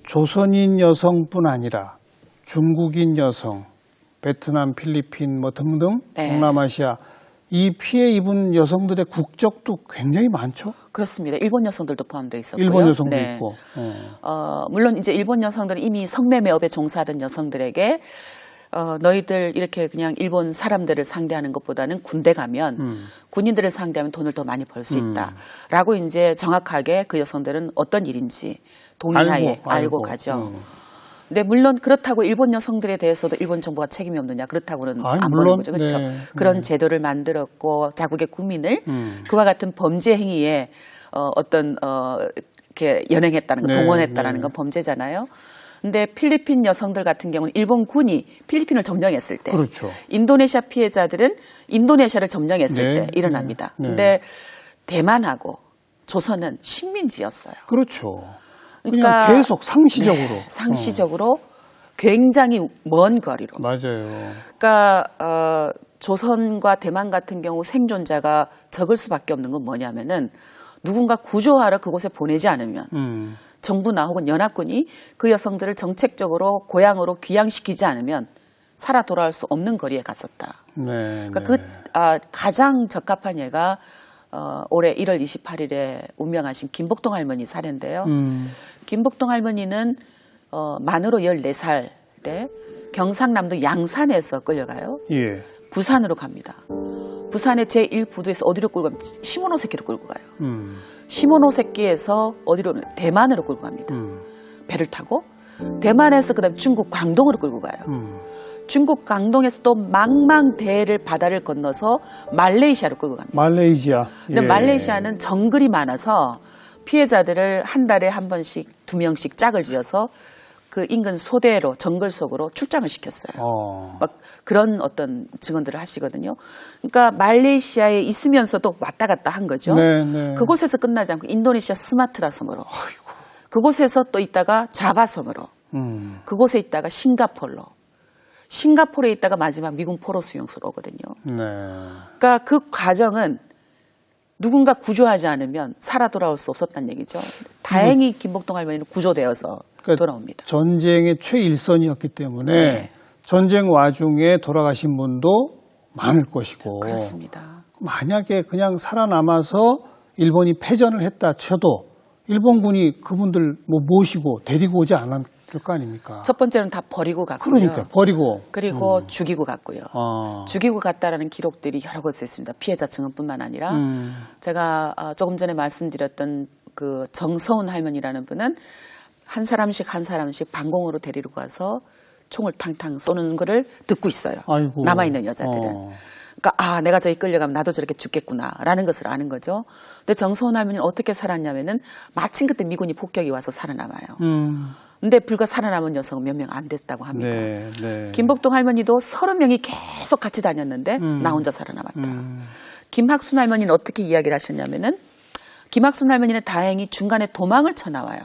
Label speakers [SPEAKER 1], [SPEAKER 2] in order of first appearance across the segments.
[SPEAKER 1] 조선인 여성뿐 아니라 중국인 여성, 베트남, 필리핀 뭐 등등
[SPEAKER 2] 네.
[SPEAKER 1] 동남아시아 이 피해 입은 여성들의 국적도 굉장히 많죠.
[SPEAKER 2] 그렇습니다. 일본 여성들도 포함되어 있었고요.
[SPEAKER 1] 일본 여성도
[SPEAKER 2] 네.
[SPEAKER 1] 있고.
[SPEAKER 2] 물론 이제 일본 여성들은 이미 성매매업에 종사하던 여성들에게 너희들 이렇게 그냥 일본 사람들을 상대하는 것보다는 군대 가면 군인들을 상대하면 돈을 더 많이 벌 수 있다라고 이제 정확하게 그 여성들은 어떤 일인지 동의하에 알고 가죠. 근데 물론 그렇다고 일본 여성들에 대해서도 일본 정부가 책임이 없느냐 그렇다고는 안 보는 거죠. 그렇죠.
[SPEAKER 1] 네.
[SPEAKER 2] 그런 제도를 만들었고 자국의 국민을 그와 같은 범죄 행위에 이렇게 연행했다는 거,
[SPEAKER 1] 네,
[SPEAKER 2] 동원했다라는
[SPEAKER 1] 네.
[SPEAKER 2] 건 범죄잖아요. 근데 필리핀 여성들 같은 경우는 일본 군이 필리핀을 점령했을 때,
[SPEAKER 1] 그렇죠.
[SPEAKER 2] 인도네시아 피해자들은 인도네시아를 점령했을
[SPEAKER 1] 네,
[SPEAKER 2] 때 일어납니다.
[SPEAKER 1] 네.
[SPEAKER 2] 근데 대만하고 조선은 식민지였어요.
[SPEAKER 1] 그렇죠.
[SPEAKER 2] 그러니까
[SPEAKER 1] 그냥 계속 상시적으로.
[SPEAKER 2] 네, 상시적으로 굉장히 먼 거리로.
[SPEAKER 1] 맞아요.
[SPEAKER 2] 그러니까 조선과 대만 같은 경우 생존자가 적을 수밖에 없는 건 뭐냐면은 누군가 구조하러 그곳에 보내지 않으면 정부나 혹은 연합군이 그 여성들을 정책적으로 고향으로 귀양시키지 않으면 살아 돌아올 수 없는 거리에 갔었다.
[SPEAKER 1] 네.
[SPEAKER 2] 그러니까 가장 적합한 예가 올해 1월 28일에 운명하신 김복동 할머니 사례인데요. 김복동 할머니는 만으로 14살 때 경상남도 양산에서 끌려가요.
[SPEAKER 1] 예.
[SPEAKER 2] 부산으로 갑니다. 부산의 제1부두에서 어디로 끌고 가면 시모노세키로 끌고 가요. 시모노세키에서 어디로 대만으로 끌고 갑니다. 배를 타고 대만에서 그다음 중국 광동으로 끌고 가요. 중국 광동에서 또 망망대해를 바다를 건너서 말레이시아로 끌고 갑니다.
[SPEAKER 1] 말레이시아.
[SPEAKER 2] 근데
[SPEAKER 1] 예.
[SPEAKER 2] 말레이시아는 정글이 많아서 피해자들을 한 달에 한 번씩 2명씩 짝을 지어서 그 인근 소대로 정글 속으로 출장을 시켰어요. 막 그런 어떤 증언들을 하시거든요. 그러니까 말레이시아에 있으면서도 왔다 갔다 한 거죠.
[SPEAKER 1] 네, 네.
[SPEAKER 2] 그곳에서 끝나지 않고 인도네시아 스마트라 섬으로, 그곳에서 또 있다가 자바 섬으로, 그곳에 있다가 싱가포르로, 싱가포르에 있다가 마지막 미군 포로 수용소로 오거든요.
[SPEAKER 1] 네.
[SPEAKER 2] 그러니까 그 과정은 누군가 구조하지 않으면 살아 돌아올 수 없었다는 얘기죠. 다행히 김복동 할머니는 구조되어서 돌아옵니다.
[SPEAKER 1] 전쟁의 최일선이었기 때문에
[SPEAKER 2] 네.
[SPEAKER 1] 전쟁 와중에 돌아가신 분도 많을 것이고.
[SPEAKER 2] 그렇습니다.
[SPEAKER 1] 만약에 그냥 살아남아서 일본이 패전을 했다 쳐도 일본군이 그분들 모시고 데리고 오지 않았을 거 아닙니까?
[SPEAKER 2] 첫 번째는 다 버리고 갔고요.
[SPEAKER 1] 그러니까 버리고.
[SPEAKER 2] 그리고 죽이고 갔고요. 죽이고 갔다라는 기록들이 여러 곳에 있습니다. 피해자 증언뿐만 아니라 제가 조금 전에 말씀드렸던 그 정서운 할머니라는 분은 한 사람씩 한 사람씩 방공으로 데리고 가서 총을 탕탕 쏘는 거를 듣고 있어요.
[SPEAKER 1] 아이고.
[SPEAKER 2] 남아있는 여자들은. 그러니까 내가 저기 끌려가면 나도 저렇게 죽겠구나라는 것을 아는 거죠. 근데 정서운 할머니는 어떻게 살았냐면은 마침 그때 미군이 폭격이 와서 살아남아요. 근데 불과 살아남은 여성은 몇 명 안 됐다고 합니다.
[SPEAKER 1] 네, 네.
[SPEAKER 2] 김복동 할머니도 30명이 계속 같이 다녔는데 나 혼자 살아남았다. 김학순 할머니는 어떻게 이야기를 하셨냐면은 김학순 할머니는 다행히 중간에 도망을 쳐나와요.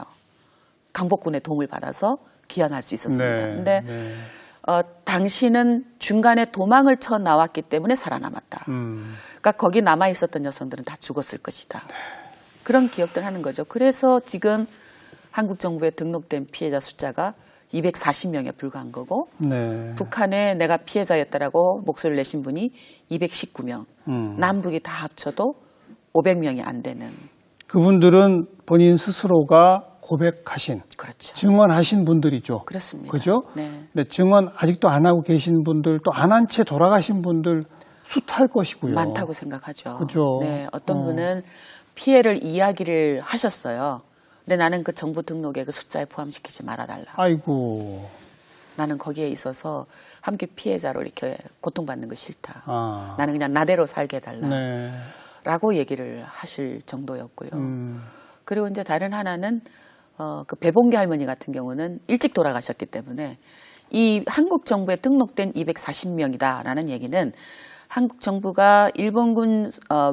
[SPEAKER 2] 강복군의 도움을 받아서 귀환할 수 있었습니다.
[SPEAKER 1] 네,
[SPEAKER 2] 근데
[SPEAKER 1] 네.
[SPEAKER 2] 당신은 중간에 도망을 쳐 나왔기 때문에 살아남았다. 그러니까 거기 남아 있었던 여성들은 다 죽었을 것이다.
[SPEAKER 1] 네.
[SPEAKER 2] 그런 기억들 하는 거죠. 그래서 지금 한국 정부에 등록된 피해자 숫자가 240명에 불과한 거고
[SPEAKER 1] 네.
[SPEAKER 2] 북한에 내가 피해자였다라고 목소리를 내신 분이 219명, 남북이 다 합쳐도 500명이 안 되는.
[SPEAKER 1] 그분들은 본인 스스로가 고백하신,
[SPEAKER 2] 그렇죠.
[SPEAKER 1] 증언하신 분들이죠.
[SPEAKER 2] 그렇습니다.
[SPEAKER 1] 그죠?
[SPEAKER 2] 네.
[SPEAKER 1] 근데 증언 아직도 안 하고 계신 분들, 또 안 한 채 돌아가신 분들 숱할 것이고요.
[SPEAKER 2] 많다고 생각하죠.
[SPEAKER 1] 그죠?
[SPEAKER 2] 네, 어떤 분은 피해를 이야기를 하셨어요. 근데 나는 그 정부 등록에 그 숫자에 포함시키지 말아달라.
[SPEAKER 1] 아이고.
[SPEAKER 2] 나는 거기에 있어서 함께 피해자로 이렇게 고통받는 거 싫다.
[SPEAKER 1] 아.
[SPEAKER 2] 나는 그냥 나대로 살게 해달라.
[SPEAKER 1] 네.
[SPEAKER 2] 라고 얘기를 하실 정도였고요. 그리고 이제 다른 하나는 그 배봉계 할머니 같은 경우는 일찍 돌아가셨기 때문에 이 한국 정부에 등록된 240명이다라는 얘기는 한국 정부가 일본군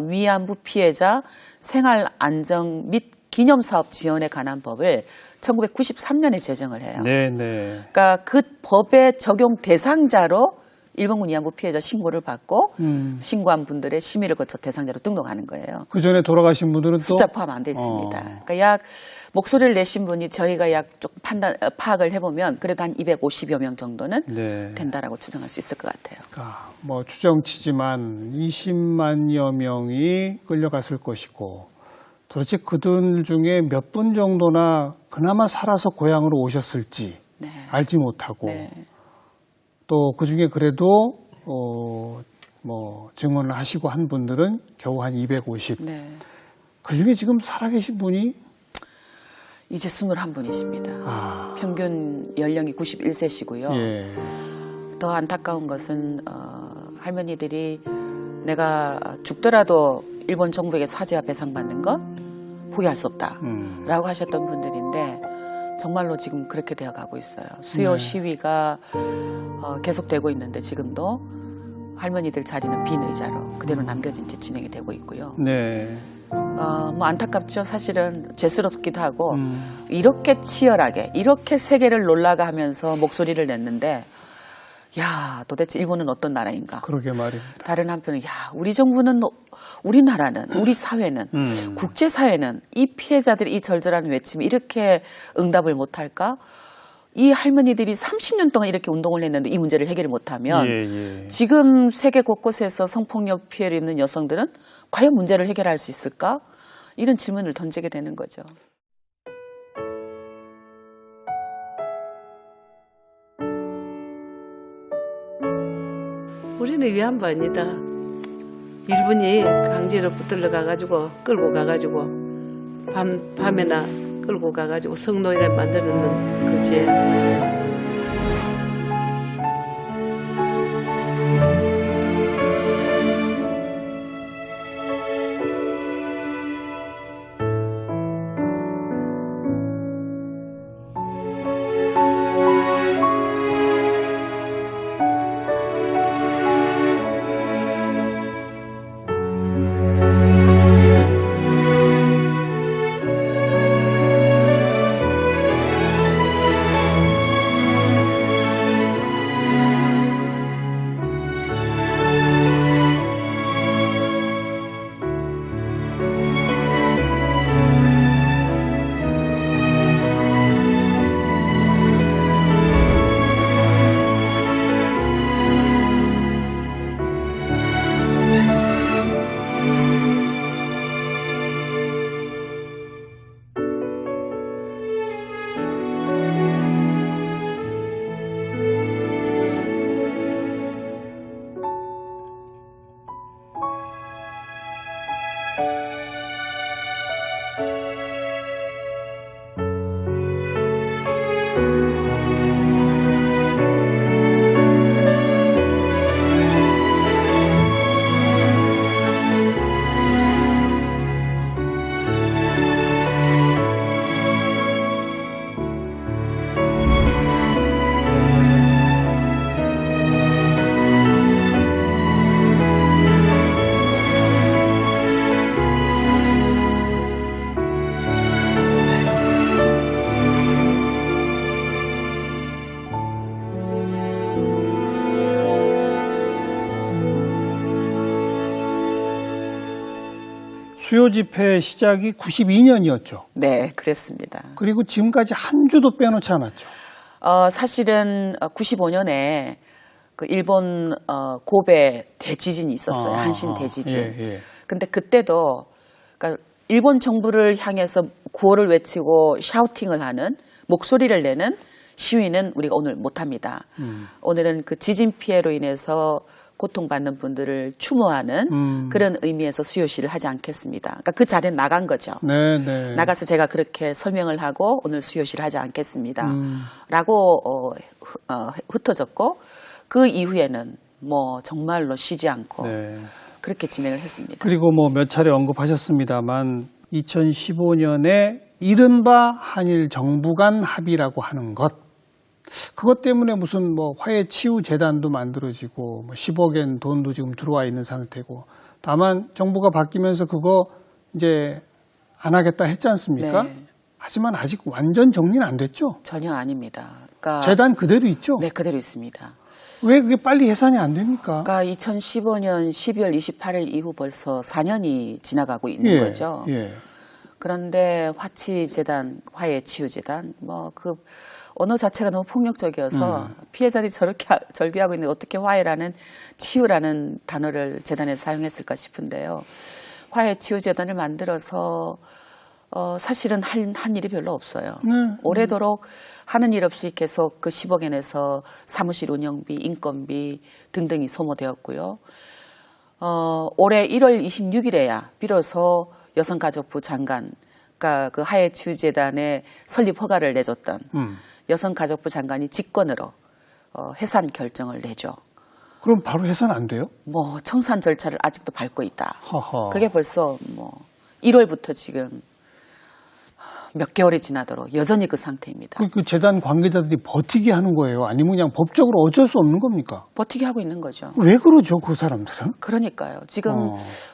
[SPEAKER 2] 위안부 피해자 생활 안정 및 기념사업 지원에 관한 법을 1993년에 제정을 해요.
[SPEAKER 1] 네, 네.
[SPEAKER 2] 그러니까 그 법의 적용 대상자로 일본군 위안부 피해자 신고를 받고 신고한 분들의 심의를 거쳐 대상자로 등록하는 거예요.
[SPEAKER 1] 그 전에 돌아가신 분들은
[SPEAKER 2] 숫자
[SPEAKER 1] 또
[SPEAKER 2] 포함 안 돼 있습니다. 그러니까 약 목소리를 내신 분이 저희가 약 조금 파악을 해보면 그래도 한 250여 명 정도는
[SPEAKER 1] 네.
[SPEAKER 2] 된다라고 추정할 수 있을 것 같아요.
[SPEAKER 1] 그러니까 뭐 추정치지만 20만여 명이 끌려갔을 것이고 도대체 그들 중에 몇 분 정도나 그나마 살아서 고향으로 오셨을지
[SPEAKER 2] 네.
[SPEAKER 1] 알지 못하고
[SPEAKER 2] 네.
[SPEAKER 1] 또 그중에 그래도 뭐 증언을 하시고 한 분들은 겨우 한 250.
[SPEAKER 2] 네.
[SPEAKER 1] 그중에 지금 살아계신 분이
[SPEAKER 2] 이제 21분이십니다.
[SPEAKER 1] 아.
[SPEAKER 2] 평균 연령이 91세시고요.
[SPEAKER 1] 예.
[SPEAKER 2] 더 안타까운 것은 할머니들이 내가 죽더라도 일본 정부에게 사죄와 배상받는 것 포기할 수 없다라고 하셨던 분들인데 정말로 지금 그렇게 되어가고 있어요. 수요
[SPEAKER 1] 네.
[SPEAKER 2] 시위가 계속되고 있는데 지금도 할머니들 자리는 빈 의자로 그대로 남겨진 채 진행이 되고 있고요.
[SPEAKER 1] 네.
[SPEAKER 2] 뭐 안타깝죠. 사실은 죄스럽기도 하고 이렇게 치열하게 이렇게 세계를 놀라게 하면서 목소리를 냈는데 야 도대체 일본은 어떤 나라인가.
[SPEAKER 1] 그러게 말입니다.
[SPEAKER 2] 다른 한편은 야 우리 정부는 우리나라는 우리 사회는 국제사회는 이 피해자들의 이 절절한 외침에 이렇게 응답을 못할까. 이 할머니들이 30년 동안 이렇게 운동을 했는데 이 문제를 해결을 못하면
[SPEAKER 1] 예.
[SPEAKER 2] 지금 세계 곳곳에서 성폭력 피해를 입는 여성들은 과연 문제를 해결할 수 있을까? 이런 질문을 던지게 되는 거죠.
[SPEAKER 3] 우리는 위안부 아니다. 일본이 강제로 붙들러 가가지고 끌고 가가지고 밤에나 끌고 가가지고 성노예를 만드는 그 죄.
[SPEAKER 1] 수요 집회 시작이 92년이었죠.
[SPEAKER 2] 네, 그랬습니다.
[SPEAKER 1] 그리고 지금까지 한 주도 빼놓지 않았죠.
[SPEAKER 2] 사실은 95년에 그 일본 고베 대지진이 있었어요. 한신 대지진.
[SPEAKER 1] 예.
[SPEAKER 2] 근데 그때도 그러니까 일본 정부를 향해서 구호를 외치고 샤우팅을 하는 목소리를 내는 시위는 우리가 오늘 못합니다. 오늘은 그 지진 피해로 인해서 고통받는 분들을 추모하는 그런 의미에서 수요시를 하지 않겠습니다. 그러니까 그 자리에 나간 거죠.
[SPEAKER 1] 네.
[SPEAKER 2] 나가서 제가 그렇게 설명을 하고 오늘 수요시를 하지 않겠습니다. 라고 흩어졌고 그 이후에는 뭐 정말로 쉬지 않고
[SPEAKER 1] 네.
[SPEAKER 2] 그렇게 진행을 했습니다.
[SPEAKER 1] 그리고 뭐 몇 차례 언급하셨습니다만 2015년에 이른바 한일 정부 간 합의라고 하는 것. 그것 때문에 무슨 뭐 화해 치유 재단도 만들어지고 뭐 10억엔 돈도 지금 들어와 있는 상태고 다만 정부가 바뀌면서 그거 이제 안 하겠다 했지 않습니까?
[SPEAKER 2] 네.
[SPEAKER 1] 하지만 아직 완전 정리는 안 됐죠.
[SPEAKER 2] 전혀 아닙니다. 그러니까
[SPEAKER 1] 재단 그대로 있죠.
[SPEAKER 2] 네, 그대로 있습니다.
[SPEAKER 1] 왜 그게 빨리 해산이 안 됩니까?
[SPEAKER 2] 그러니까 2015년 12월 28일 이후 벌써 4년이 지나가고 있는 거죠.
[SPEAKER 1] 예.
[SPEAKER 2] 그런데 화치재단, 화해치유재단, 뭐 그 언어 자체가 너무 폭력적이어서 피해자들이 저렇게 절규하고 있는데 어떻게 화해라는 치유라는 단어를 재단에 사용했을까 싶은데요. 화해치유재단을 만들어서 사실은 한 일이 별로 없어요. 오래도록 하는 일 없이 계속 그 10억에 내서 사무실 운영비, 인건비 등등이 소모되었고요. 올해 1월 26일에야 비로소 여성가족부 장관, 그러니까 그 화해치유재단의 설립 허가를 내줬던 여성가족부 장관이 직권으로 해산 결정을 내죠.
[SPEAKER 1] 그럼 바로 해산 안 돼요?
[SPEAKER 2] 뭐 청산 절차를 아직도 밟고 있다.
[SPEAKER 1] 허허.
[SPEAKER 2] 그게 벌써 뭐 1월부터 지금 몇 개월이 지나도록 여전히 그 상태입니다.
[SPEAKER 1] 그 재단 관계자들이 버티게 하는 거예요? 아니면 그냥 법적으로 어쩔 수 없는 겁니까?
[SPEAKER 2] 버티게 하고 있는 거죠.
[SPEAKER 1] 왜 그러죠, 그 사람들은?
[SPEAKER 2] 그러니까요. 지금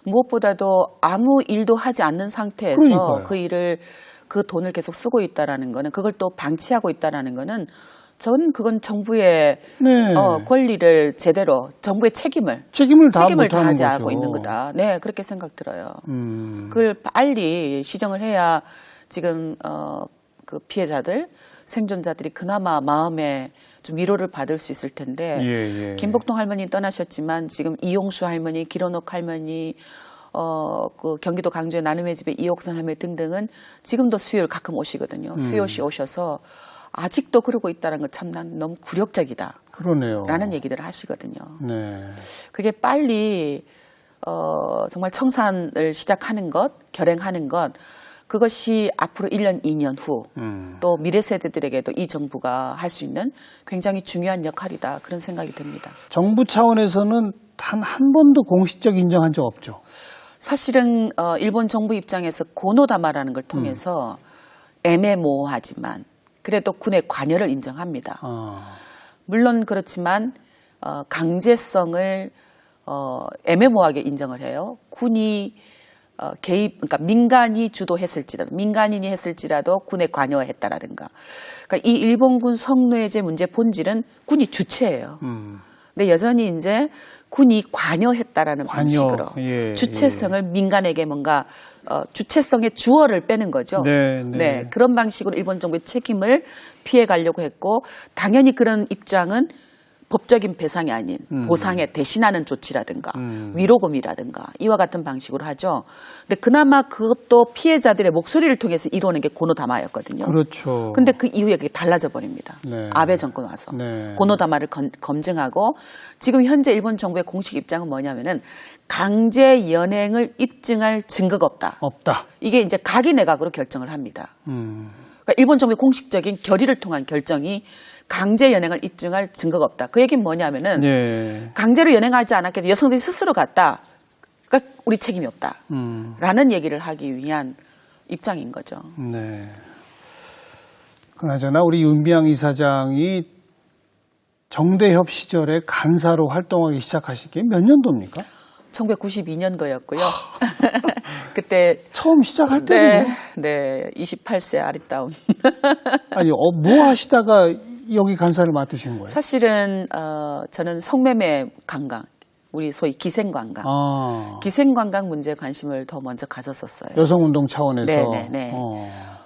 [SPEAKER 2] 무엇보다도 아무 일도 하지 않는 상태에서
[SPEAKER 1] 그러니까요.
[SPEAKER 2] 그 일을 그 돈을 계속 쓰고 있다라는 거는 그걸 또 방치하고 있다라는 거는 전 그건 정부의
[SPEAKER 1] 네.
[SPEAKER 2] 권리를 제대로 정부의 책임을
[SPEAKER 1] 책임을
[SPEAKER 2] 다하지
[SPEAKER 1] 거죠.
[SPEAKER 2] 않고 있는 거다. 네, 그렇게 생각 들어요.
[SPEAKER 1] 음.
[SPEAKER 2] 그걸 빨리 시정을 해야 지금 그 피해자들 생존자들이 그나마 마음에 좀 위로를 받을 수 있을 텐데
[SPEAKER 1] 예.
[SPEAKER 2] 김복동 할머니 떠나셨지만 지금 이용수 할머니, 기론옥 할머니, 그 경기도 강주의 나눔의 집의 이옥선 할머니 등등은 지금도 수요일 가끔 오시거든요. 수요시 오셔서 아직도 그러고 있다는 건 참 난 너무 굴욕적이다.
[SPEAKER 1] 그러네요.
[SPEAKER 2] 라는 얘기들을 하시거든요.
[SPEAKER 1] 네.
[SPEAKER 2] 그게 빨리 정말 청산을 시작하는 것, 결행하는 것, 그것이 앞으로 1년, 2년 후 또 미래 세대들에게도 이 정부가 할 수 있는 굉장히 중요한 역할이다. 그런 생각이 듭니다.
[SPEAKER 1] 정부 차원에서는 단 한 번도 공식적 인정한 적 없죠.
[SPEAKER 2] 사실은 일본 정부 입장에서 고노다마라는 걸 통해서 애매모호하지만 그래도 군의 관여를 인정합니다. 물론 그렇지만 강제성을 애매모호하게 인정을 해요. 군이 개입, 그러니까 민간이 주도했을지라도, 민간인이 했을지라도 군에 관여했다라든가. 그러니까 이 일본군 성노예제 문제 본질은 군이 주체예요. 근데 여전히 이제 군이 관여했다라는 방식으로 주체성을 민간에게 뭔가 주체성의 주어를 빼는 거죠.
[SPEAKER 1] 네.
[SPEAKER 2] 그런 방식으로 일본 정부의 책임을 피해 가려고 했고 당연히 그런 입장은 법적인 배상이 아닌 보상에 대신하는 조치라든가 위로금이라든가 이와 같은 방식으로 하죠. 근데 그나마 그것도 피해자들의 목소리를 통해서 이루어낸 게 고노다마였거든요.
[SPEAKER 1] 그렇죠.
[SPEAKER 2] 근데 그 이후에 그게 달라져 버립니다.
[SPEAKER 1] 네.
[SPEAKER 2] 아베 정권 와서
[SPEAKER 1] 네.
[SPEAKER 2] 고노다마를 검증하고 지금 현재 일본 정부의 공식 입장은 뭐냐면은 강제 연행을 입증할 증거가 없다. 이게 이제 가기 내각으로 결정을 합니다. 그러니까 일본 정부의 공식적인 결의를 통한 결정이 강제 연행을 입증할 증거가 없다. 그 얘기는 뭐냐면은 강제로 연행하지 않았게도 여성들이 스스로 갔다. 그러니까 우리 책임이 없다. 라는 얘기를 하기 위한 입장인 거죠.
[SPEAKER 1] 네. 그나저나 우리 윤비양 이사장이 정대협 시절에 간사로 활동하기 시작하신 게 몇 년도입니까?
[SPEAKER 2] 1992년도였고요. 그때
[SPEAKER 1] 처음 시작할 때는
[SPEAKER 2] 네, 28세 아리따운.
[SPEAKER 1] 아니 뭐 하시다가 여기 간사를 맡으신 거예요?
[SPEAKER 2] 사실은 저는 성매매 관광, 우리 소위 기생관광, 기생관광 문제에 관심을 더 먼저 가졌었어요.
[SPEAKER 1] 여성운동 차원에서.
[SPEAKER 2] 네.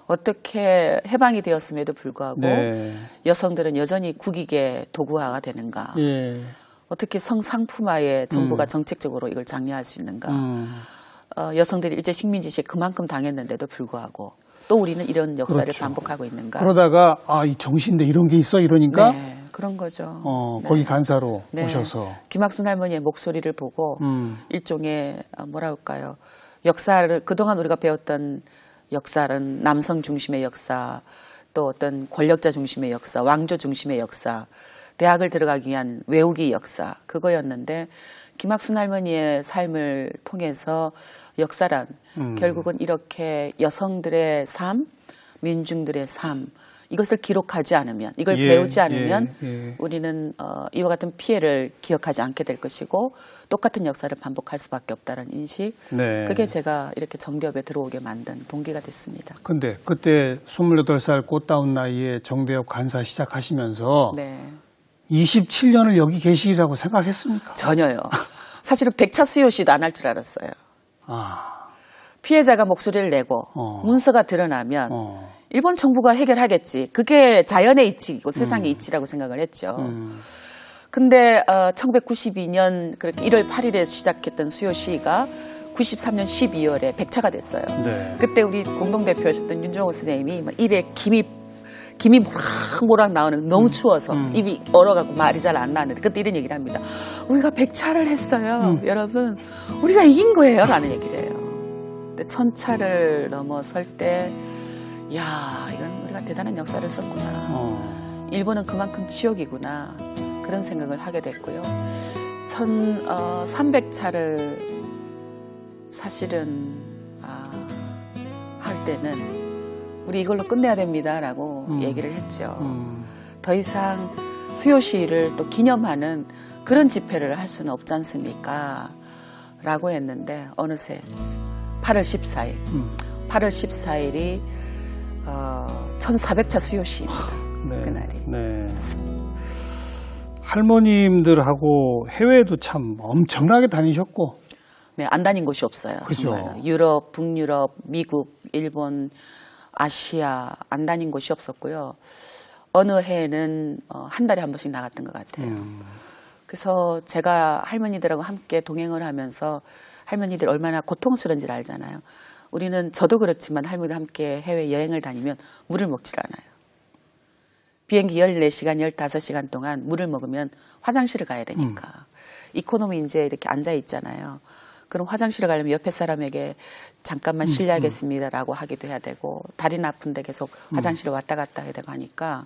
[SPEAKER 2] 어떻게 해방이 되었음에도 불구하고 여성들은 여전히 국익의 도구화가 되는가? 어떻게 성상품화에 정부가 정책적으로 이걸 장려할 수 있는가? 여성들이 일제 식민지 시에 그만큼 당했는데도 불구하고 또 우리는 이런 역사를 반복하고 있는가?
[SPEAKER 1] 그러다가 이 정신대 이런 게 있어 이러니까
[SPEAKER 2] 그런 거죠.
[SPEAKER 1] 거기 간사로 오셔서
[SPEAKER 2] 김학순 할머니의 목소리를 보고 일종의 뭐라 할까요? 역사를 그동안 우리가 배웠던 역사는 남성 중심의 역사, 또 어떤 권력자 중심의 역사, 왕조 중심의 역사, 대학을 들어가기 위한 외우기 역사 그거였는데 김학순 할머니의 삶을 통해서 역사란 결국은 이렇게 여성들의 삶, 민중들의 삶 이것을 기록하지 않으면 이걸 배우지 않으면 우리는 이와 같은 피해를 기억하지 않게 될 것이고 똑같은 역사를 반복할 수밖에 없다는 인식 그게 제가 이렇게 정대협에 들어오게 만든 동기가 됐습니다.
[SPEAKER 1] 근데 그때 28살 꽃다운 나이에 정대협 간사 시작하시면서 27년을 여기 계시리라고 생각했습니까?
[SPEAKER 2] 전혀요. 사실은 백차 수요시도 안 할 줄 알았어요. 피해자가 목소리를 내고 문서가 드러나면 일본 정부가 해결하겠지. 그게 자연의 이치이고 세상의 이치라고 생각을 했죠. 근데 1992년 그렇게 1월 8일에 시작했던 수요 시위가 93년 12월에 100차가 됐어요.
[SPEAKER 1] 네.
[SPEAKER 2] 그때 우리 공동대표하셨던 윤종호 선생님이 막 입에 김이 모락모락 나오는 너무 추워서 입이 얼어갖고 말이 잘 안 나왔는데 그때 이런 얘기를 합니다. 우리가 100차를 했어요. 여러분 우리가 이긴 거예요 라는 얘기를 해요. 근데 1000차를 넘어설 때 야 이건 우리가 대단한 역사를 썼구나. 일본은 그만큼 치욕이구나. 그런 생각을 하게 됐고요. 300차를 사실은 할 때는 우리 이걸로 끝내야 됩니다라고 얘기를 했죠. 더 이상 수요 시위를 또 기념하는 그런 집회를 할 수는 없지 않습니까? 라고 했는데 어느새 8월 14일 8월 14일이 1400차 수요 시위입니다.
[SPEAKER 1] 네.
[SPEAKER 2] 그날이.
[SPEAKER 1] 네. 할머님들하고 해외에도 참 엄청나게 다니셨고.
[SPEAKER 2] 네, 안 다닌 곳이 없어요.
[SPEAKER 1] 그죠.
[SPEAKER 2] 정말로. 유럽, 북유럽, 미국, 일본, 아시아 안 다닌 곳이 없었고요. 어느 해에는 한 달에 한 번씩 나갔던 것 같아요. 그래서 제가 할머니들하고 함께 동행을 하면서 할머니들 얼마나 고통스러운지를 알잖아요. 우리는 저도 그렇지만 할머니와 함께 해외 여행을 다니면 물을 먹질 않아요. 비행기 14시간, 15시간 동안 물을 먹으면 화장실을 가야 되니까. 이코노미 이제 이렇게 앉아 있잖아요. 그럼 화장실을 가려면 옆에 사람에게 잠깐만 실례하겠습니다라고 하기도 해야 되고 다리는 아픈데 계속 화장실을 왔다 갔다 해야 되고 하니까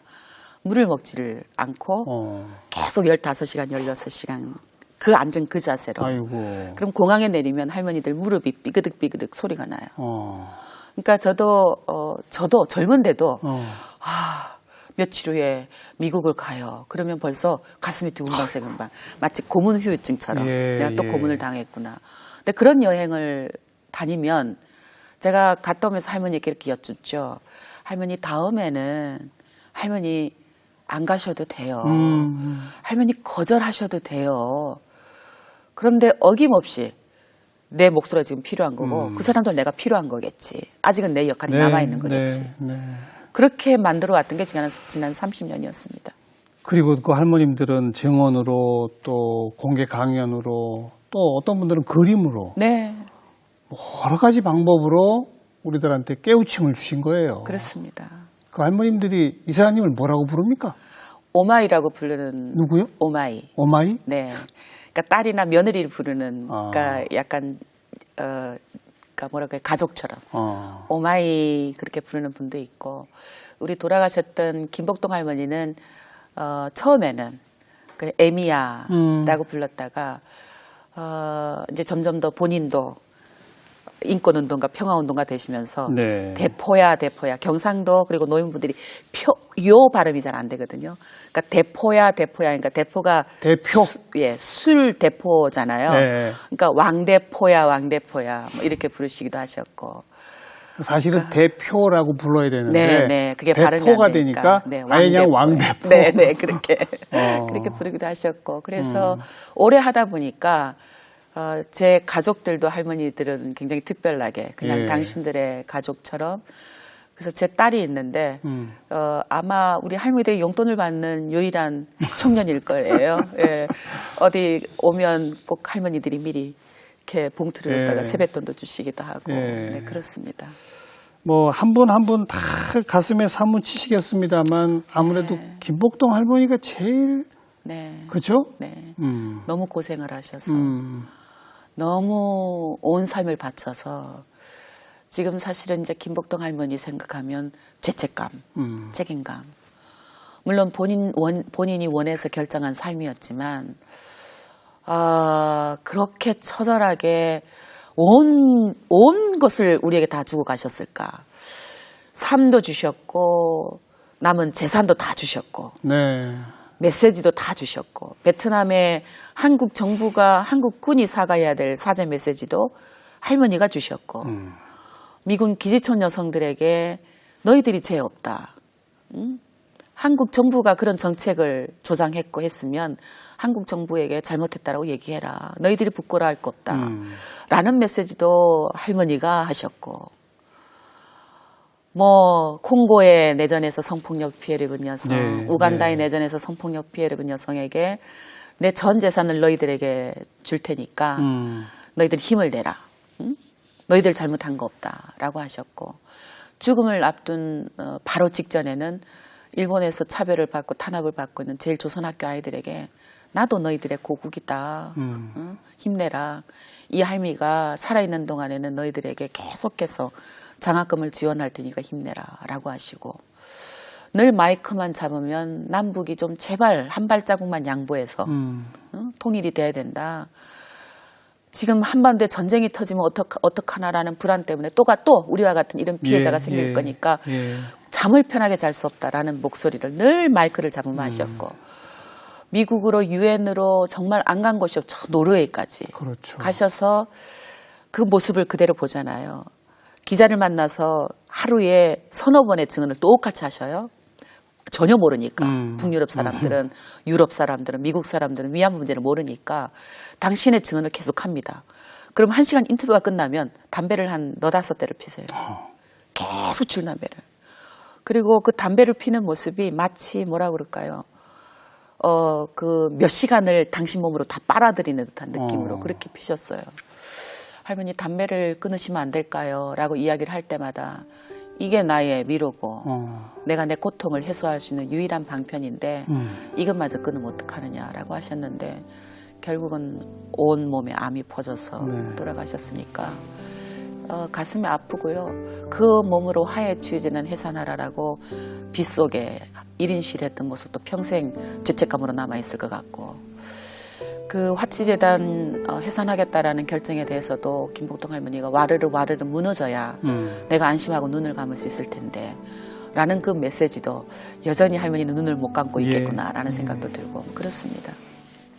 [SPEAKER 2] 물을 먹지를 않고 계속 15시간, 16시간 그 앉은 그 자세로.
[SPEAKER 1] 아이고.
[SPEAKER 2] 그럼 공항에 내리면 할머니들 무릎이 삐그득삐그득 소리가 나요. 그러니까 저도 젊은데도 며칠 후에 미국을 가요. 그러면 벌써 가슴이 두근방세근방. 마치 고문 후유증처럼 내가 또 고문을 당했구나. 근데 그런 여행을 다니면 제가 갔다 오면서 할머니께 이렇게 여쭙죠. 할머니 다음에는 할머니 안 가셔도 돼요. 할머니 거절하셔도 돼요. 그런데 어김없이 내 목소리가 지금 필요한 거고 그 사람도 내가 필요한 거겠지. 아직은 내 역할이 남아있는 거겠지.
[SPEAKER 1] 네.
[SPEAKER 2] 그렇게 만들어 왔던 게 지난 30년이었습니다.
[SPEAKER 1] 그리고 그 할머님들은 증언으로 또 공개 강연으로 또 어떤 분들은 그림으로
[SPEAKER 2] 네,
[SPEAKER 1] 여러 가지 방법으로 우리들한테 깨우침을 주신 거예요.
[SPEAKER 2] 그렇습니다.
[SPEAKER 1] 그 할머님들이 이사님을 뭐라고 부릅니까?
[SPEAKER 2] 오마이라고 부르는
[SPEAKER 1] 누구요?
[SPEAKER 2] 오마이.
[SPEAKER 1] 오마이?
[SPEAKER 2] 네, 그러니까 딸이나 며느리를 부르는, 그러니까 약간 그러니까 뭐랄까 가족처럼 오마이 그렇게 부르는 분도 있고 우리 돌아가셨던 김복동 할머니는 처음에는 그 에미야라고 불렀다가 이제 점점 더 본인도 인권운동가 평화운동가 되시면서
[SPEAKER 1] 네.
[SPEAKER 2] 대포야 경상도 그리고 노인분들이 요 발음이 잘 안 되거든요. 그러니까 대포야 그러니까 대포가
[SPEAKER 1] 대표.
[SPEAKER 2] 술 대포잖아요.
[SPEAKER 1] 네.
[SPEAKER 2] 그러니까 왕대포야 뭐 이렇게 부르시기도 하셨고.
[SPEAKER 1] 사실은 대표라고 불러야 되는데
[SPEAKER 2] 네, 그게 발음이
[SPEAKER 1] 대포가
[SPEAKER 2] 안 되니까.
[SPEAKER 1] 되니까
[SPEAKER 2] 네,
[SPEAKER 1] 아예 그냥
[SPEAKER 2] 왕대포.
[SPEAKER 1] 왕대포.
[SPEAKER 2] 네, 그렇게 부르기도 하셨고. 그래서 오래 하다 보니까 제 가족들도 할머니들은 굉장히 특별하게 그냥 당신들의 가족처럼. 그래서 제 딸이 있는데 아마 우리 할머니들이 용돈을 받는 유일한 청년일 거예요. 예. 어디 오면 꼭 할머니들이 미리 이렇게 봉투를 갖다가 세뱃돈도 주시기도 하고. 네, 그렇습니다.
[SPEAKER 1] 뭐 한 분 한 분 다 가슴에 사무치시겠습니다만 아무래도 김복동 할머니가 제일 그렇죠?
[SPEAKER 2] 네. 너무 고생을 하셔서 너무 온 삶을 바쳐서 지금 사실은 이제 김복동 할머니 생각하면 죄책감, 책임감. 물론 본인이 원해서 결정한 삶이었지만 그렇게 처절하게 온 것을 우리에게 다 주고 가셨을까. 삶도 주셨고 남은 재산도 다 주셨고
[SPEAKER 1] 네.
[SPEAKER 2] 메시지도 다 주셨고 베트남에 한국 정부가 한국군이 사과해야 될 사죄 메시지도 할머니가 주셨고 미군 기지촌 여성들에게 너희들이 죄 없다. 한국 정부가 그런 정책을 조장했고 했으면 한국 정부에게 잘못했다라고 얘기해라. 너희들이 부끄러워할 거 없다. 라는 메시지도 할머니가 하셨고, 뭐 콩고의 내전에서 성폭력 피해를 입은 여성,
[SPEAKER 1] 네,
[SPEAKER 2] 우간다의
[SPEAKER 1] 네.
[SPEAKER 2] 내전에서 성폭력 피해를 입은 여성에게 내 전 재산을 너희들에게 줄 테니까 너희들 힘을 내라. 응? 너희들 잘못한 거 없다라고 하셨고, 죽음을 앞둔 바로 직전에는 일본에서 차별을 받고 탄압을 받고 있는 제일 조선학교 아이들에게 나도 너희들의 고국이다. 응? 힘내라. 이 할미가 살아있는 동안에는 너희들에게 계속해서 장학금을 지원할 테니까 힘내라 라고 하시고, 늘 마이크만 잡으면 남북이 좀 제발 한 발자국만 양보해서 응? 통일이 돼야 된다. 지금 한반도에 전쟁이 터지면 어떡하나라는 불안 때문에 또 우리와 같은 이런 피해자가 생길 거니까 잠을 편하게 잘 수 없다라는 목소리를 늘 마이크를 잡으면 하셨고, 미국으로 유엔으로 정말 안 간 곳이 없죠. 노르웨이까지
[SPEAKER 1] 그렇죠.
[SPEAKER 2] 가셔서 그 모습을 그대로 보잖아요. 기자를 만나서 하루에 서너 번의 증언을 똑같이 하셔요. 전혀 모르니까. 북유럽 사람들은, 유럽 사람들은, 미국 사람들은 위안부 문제를 모르니까 당신의 증언을 계속합니다. 그럼 1시간 인터뷰가 끝나면 담배를 한 너다섯 대를 피세요. 계속 줄담배를. 그리고 그 담배를 피는 모습이 마치 뭐라 그럴까요? 그 몇 시간을 당신 몸으로 다 빨아들이는 듯한 느낌으로 그렇게 피셨어요. 할머니 담배를 끊으시면 안 될까요? 라고 이야기를 할 때마다 이게 나의 위로고 내가 내 고통을 해소할 수 있는 유일한 방편인데 이것마저 끊으면 어떡하느냐라고 하셨는데 결국은 온 몸에 암이 퍼져서 돌아가셨으니까 가슴이 아프고요. 그 몸으로 화해 취재는 해산하라라고 빗속에 1인실 했던 모습도 평생 죄책감으로 남아있을 것 같고, 그 화치재단 해산하겠다라는 결정에 대해서도 김복동 할머니가 와르르 무너져야 내가 안심하고 눈을 감을 수 있을 텐데 라는 그 메시지도 여전히 할머니는 눈을 못 감고 있겠구나라는 생각도 들고 그렇습니다.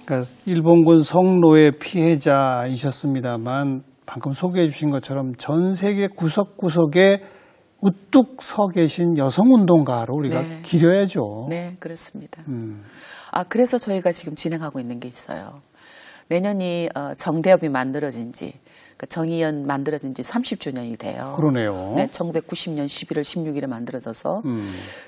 [SPEAKER 1] 그러니까 일본군 성노예 피해자이셨습니다만 방금 소개해 주신 것처럼 전 세계 구석구석에 우뚝 서 계신 여성운동가로 우리가 기려야죠.
[SPEAKER 2] 네, 그렇습니다. 그래서 저희가 지금 진행하고 있는 게 있어요. 내년이 정대협이 만들어진 지, 그러니까 정의연 만들어진 지 30주년이 돼요.
[SPEAKER 1] 그러네요.
[SPEAKER 2] 네, 1990년 11월 16일에 만들어져서.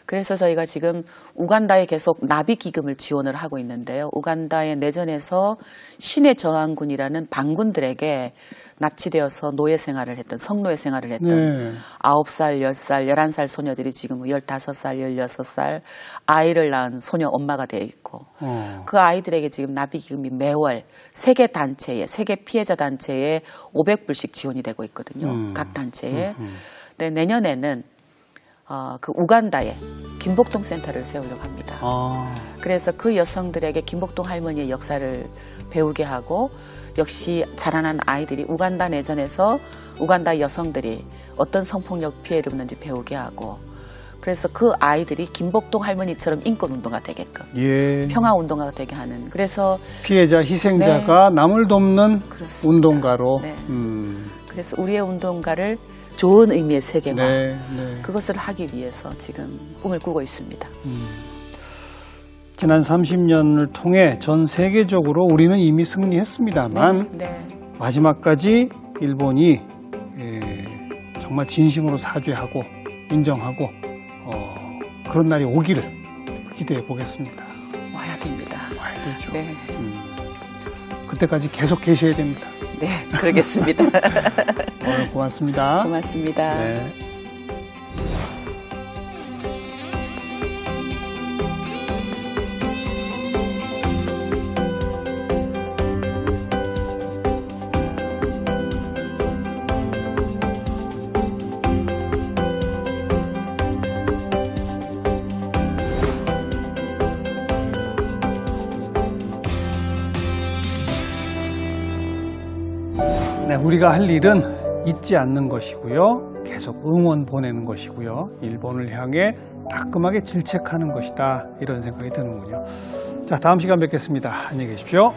[SPEAKER 2] 그래서 저희가 지금 우간다에 계속 나비 기금을 지원을 하고 있는데요. 우간다의 내전에서 신의 저항군이라는 반군들에게 납치되어서 노예 생활을 했던, 성노예 생활을 했던 9살, 10살, 11살 소녀들이 지금 15살, 16살 아이를 낳은 소녀 엄마가 되어 있고, 그 아이들에게 지금 나비기금이 매월 세계 단체에, 세계 피해자 단체에 500불씩 지원이 되고 있거든요. 각 단체에. 근데 내년에는 그 우간다에 김복동 센터를 세우려고 합니다. 그래서 그 여성들에게 김복동 할머니의 역사를 배우게 하고, 역시 자라난 아이들이 우간다 내전에서 우간다 여성들이 어떤 성폭력 피해를 입는지 배우게 하고, 그래서 그 아이들이 김복동 할머니처럼 인권운동가 되게끔, 평화운동가가 되게 하는, 그래서
[SPEAKER 1] 피해자, 희생자가 남을 돕는
[SPEAKER 2] 그렇습니다.
[SPEAKER 1] 운동가로.
[SPEAKER 2] 그래서 우리의 운동가를 좋은 의미의 세계화, 그것을 하기 위해서 지금 꿈을 꾸고 있습니다.
[SPEAKER 1] 지난 30년을 통해 전 세계적으로 우리는 이미 승리했습니다만 마지막까지 일본이 정말 진심으로 사죄하고 인정하고 그런 날이 오기를 기대해 보겠습니다.
[SPEAKER 2] 와야 됩니다.
[SPEAKER 1] 와야 되죠.
[SPEAKER 2] 네.
[SPEAKER 1] 그때까지 계속 계셔야 됩니다.
[SPEAKER 2] 네, 그러겠습니다.
[SPEAKER 1] 오늘 고맙습니다.
[SPEAKER 2] 고맙습니다.
[SPEAKER 1] 네. 우리가 할 일은 잊지 않는 것이고요. 계속 응원 보내는 것이고요. 일본을 향해 따끔하게 질책하는 것이다. 이런 생각이 드는군요. 자, 다음 시간 뵙겠습니다. 안녕히 계십시오.